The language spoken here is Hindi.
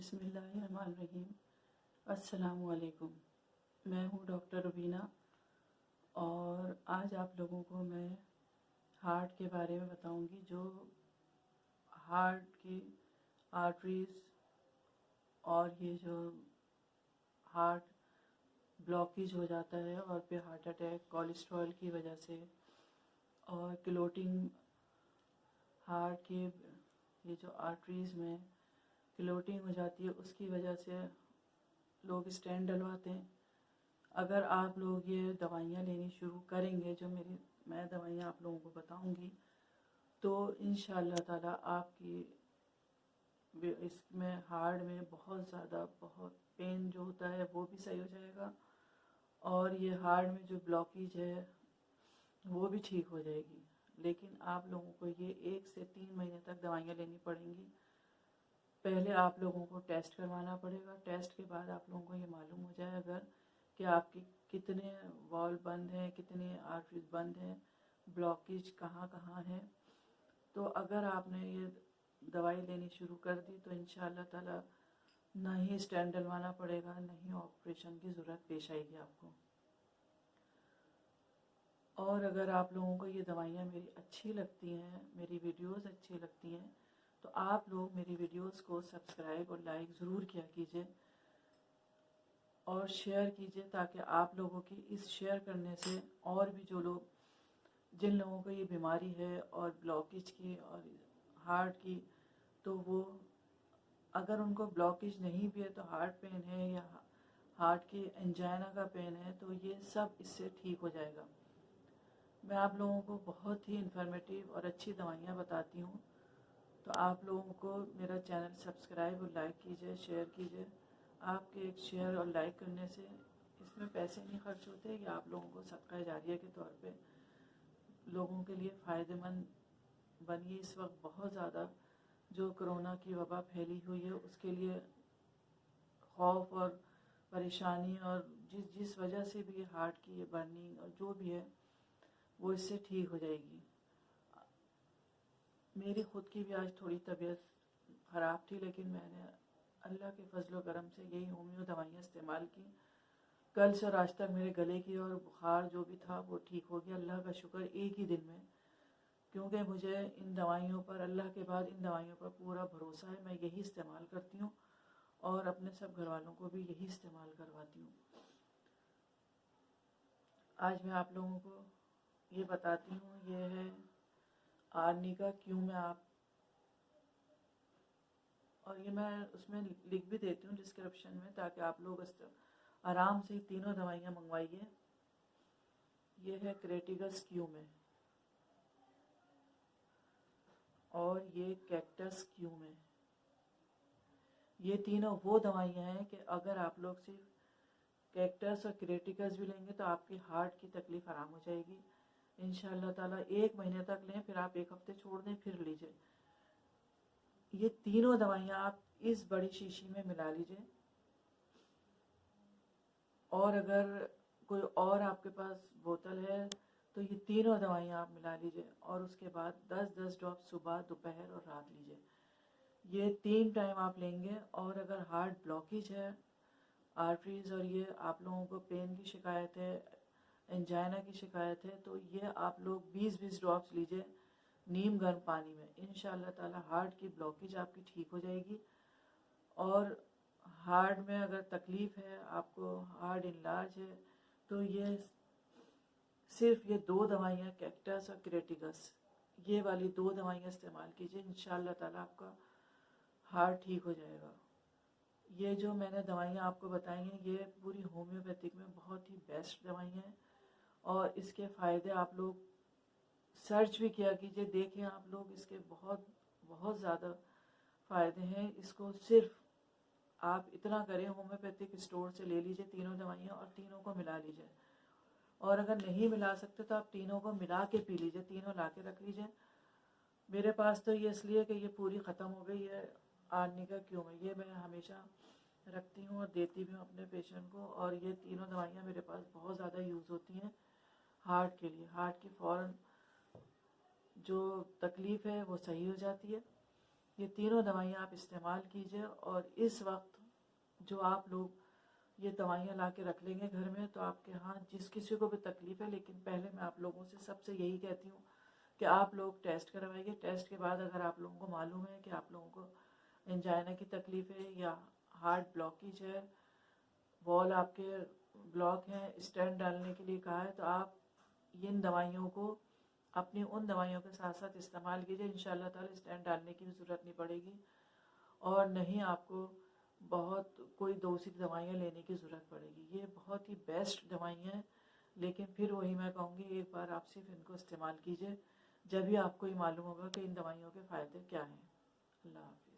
बिस्मिल्लाहिर्रहमानिर्रहीम। अस्सलामु अलैकुम। मैं हूँ डॉक्टर रुबीना और आज आप लोगों को मैं हार्ट के बारे में बताऊंगी। जो हार्ट की आर्टरीज और ये जो हार्ट ब्लॉकेज हो जाता है और फिर हार्ट अटैक कोलेस्ट्रॉल की वजह से और क्लोटिंग, हार्ट की ये जो आर्टरीज में क्लोटिंग हो जाती है उसकी वजह से लोग स्टेंट डलवाते हैं। अगर आप लोग ये दवाइयाँ लेनी शुरू करेंगे, जो मैं दवाइयाँ आप लोगों को बताऊंगी, तो इंशाअल्लाह ताला आपकी इसमें हार्ट में बहुत पेन जो होता है वो भी सही हो जाएगा और ये हार्ट में जो ब्लॉकेज है वो भी ठीक हो जाएगी। लेकिन आप लोगों को ये 1 से 3 महीने तक दवाइयाँ लेनी पड़ेंगी। पहले आप लोगों को टेस्ट करवाना पड़ेगा। टेस्ट के बाद आप लोगों को ये मालूम हो जाए अगर कि आपकी कितने वॉल्व बंद हैं, कितने आर्टरीज बंद हैं, ब्लॉकेज कहाँ कहाँ है। तो अगर आपने ये दवाई लेनी शुरू कर दी तो इंशाअल्लाह ताला ना ही स्टेंट डलवाना पड़ेगा, ना ही ऑपरेशन की ज़रूरत पेश आएगी आपको। और अगर आप लोगों को ये दवाइयाँ मेरी अच्छी लगती हैं, मेरी वीडियोस अच्छी लगती हैं, तो आप लोग मेरी वीडियोस को सब्सक्राइब और लाइक ज़रूर किया कीजिए और शेयर कीजिए, ताकि आप लोगों की इस शेयर करने से और भी जो लोग, जिन लोगों को ये बीमारी है और ब्लॉकेज की और हार्ट की, तो वो अगर उनको ब्लॉकेज नहीं भी है तो हार्ट पेन है या हार्ट की एंजाइना का पेन है, तो ये सब इससे ठीक हो जाएगा। मैं आप लोगों को बहुत ही इन्फॉर्मेटिव और अच्छी दवाइयाँ बताती हूँ, तो आप लोगों को मेरा चैनल सब्सक्राइब और लाइक कीजिए, शेयर कीजिए। आपके एक शेयर और लाइक करने से इसमें पैसे नहीं खर्च होते, ये आप लोगों को सदका जारिया के तौर पे लोगों के लिए फ़ायदेमंद बनिए। इस वक्त बहुत ज़्यादा जो कोरोना की वबा फैली हुई है उसके लिए खौफ और परेशानी और जिस वजह से भी हार्ट की ये बर्निंग और जो भी है वो इससे ठीक हो जाएगी। मेरी ख़ुद की भी आज थोड़ी तबीयत ख़राब थी, लेकिन मैंने अल्लाह के फजल व करम से यही होम्यो दवाइयाँ इस्तेमाल की। कल से और आज तक मेरे गले की और बुखार जो भी था वो ठीक हो गया, अल्लाह का शुक्र, एक ही दिन में। क्योंकि मुझे इन दवाइयों पर, अल्लाह के बाद इन दवाइयों पर पूरा भरोसा है। मैं यही इस्तेमाल करती हूँ और अपने सब घर वालों को भी यही इस्तेमाल करवाती हूँ। आज मैं आप लोगों को ये बताती हूँ, ये है आर्निका क्यू में आप, और ये मैं उसमें लिख भी देती हूँ डिस्क्रिप्शन में, ताकि आप लोग आराम से तीनों दवाइयाँ मंगवाइए। ये है क्रेटिगस क्यू में और ये कैक्टस क्यू में। ये तीनों वो दवाइयाँ हैं कि अगर आप लोग सिर्फ कैक्टस और क्रेटिकस भी लेंगे तो आपकी हार्ट की तकलीफ़ आराम हो जाएगी इंशाअल्लाह ताला। 1 महीने तक लें, फिर आप 1 हफ्ते छोड़ दें, फिर लीजिए। ये तीनों दवाइयाँ आप इस बड़ी शीशी में मिला लीजिए, और अगर कोई और आपके पास बोतल है तो ये तीनों दवाइयाँ आप मिला लीजिए, और उसके बाद 10-10 ड्रॉप सुबह, दोपहर और रात लीजिए। ये 3 टाइम आप लेंगे। और अगर हार्ट ब्लॉकेज है, आर्टरीज, और ये आप लोगों को पेन की शिकायत है, एंजाइना की शिकायत है, तो ये आप लोग 20-20 ड्रॉप्स लीजिए नीम गर्म पानी में। इंशाअल्लाह ताला हार्ट की ब्लॉकेज आपकी ठीक हो जाएगी। और हार्ट में अगर तकलीफ़ है आपको, हार्ट इनलार्ज है, तो ये सिर्फ ये 2 दवाइयाँ, कैक्टस और क्रेटिगस, ये वाली 2 दवाइयाँ इस्तेमाल कीजिए। इंशाअल्लाह ताला आपका हार्ट ठीक हो जाएगा। ये जो मैंने दवाइयाँ आपको बताई हैं, ये पूरी होम्योपैथिक में बहुत ही बेस्ट दवाइयाँ हैं, और इसके फ़ायदे आप लोग सर्च भी किया कीजिए, देखें आप लोग, इसके बहुत बहुत ज़्यादा फ़ायदे हैं। इसको सिर्फ आप इतना करें, होम्योपैथिक स्टोर से ले लीजिए तीनों दवाइयाँ और तीनों को मिला लीजिए। और अगर नहीं मिला सकते तो आप तीनों को मिला के पी लीजिए, तीनों ला के रख लीजिए। मेरे पास तो ये इसलिए कि ये पूरी ख़त्म हो गई है आर्निका क्यों में, ये मैं हमेशा रखती हूँ और देती भी हूँ अपने पेशेंट को। और ये तीनों दवाइयाँ मेरे पास बहुत ज़्यादा यूज़ होती हैं हार्ट के लिए। हार्ट की फ़ौरन जो तकलीफ़ है वो सही हो जाती है। ये तीनों दवाइयाँ आप इस्तेमाल कीजिए। और इस वक्त जो आप लोग ये दवाइयाँ ला के रख लेंगे घर में, तो आपके यहाँ जिस किसी को भी तकलीफ़ है, लेकिन पहले मैं आप लोगों से सबसे यही कहती हूँ कि आप लोग टेस्ट करवाइए। टेस्ट के बाद अगर आप लोगों को मालूम है कि आप लोगों को एंजाइना की तकलीफ़ है या हार्ट ब्लॉकेज है, वॉल आपके ब्लॉक हैं, स्टेंट डालने के लिए कहा है, तो आप इन दवाइयों को अपनी उन दवाइयों के साथ साथ इस्तेमाल कीजिए। इंशाल्लाह ताला स्टेंट डालने की भी ज़रूरत नहीं पड़ेगी और नहीं आपको बहुत कोई दूसरी दवाइयाँ लेने की ज़रूरत पड़ेगी। ये बहुत ही बेस्ट दवाइयाँ हैं, लेकिन फिर वही मैं कहूँगी, एक बार आप सिर्फ इनको इस्तेमाल कीजिए, जब भी आपको ये मालूम होगा कि इन दवाइयों के फ़ायदे क्या हैं। अल्लाह हाफ़िज़।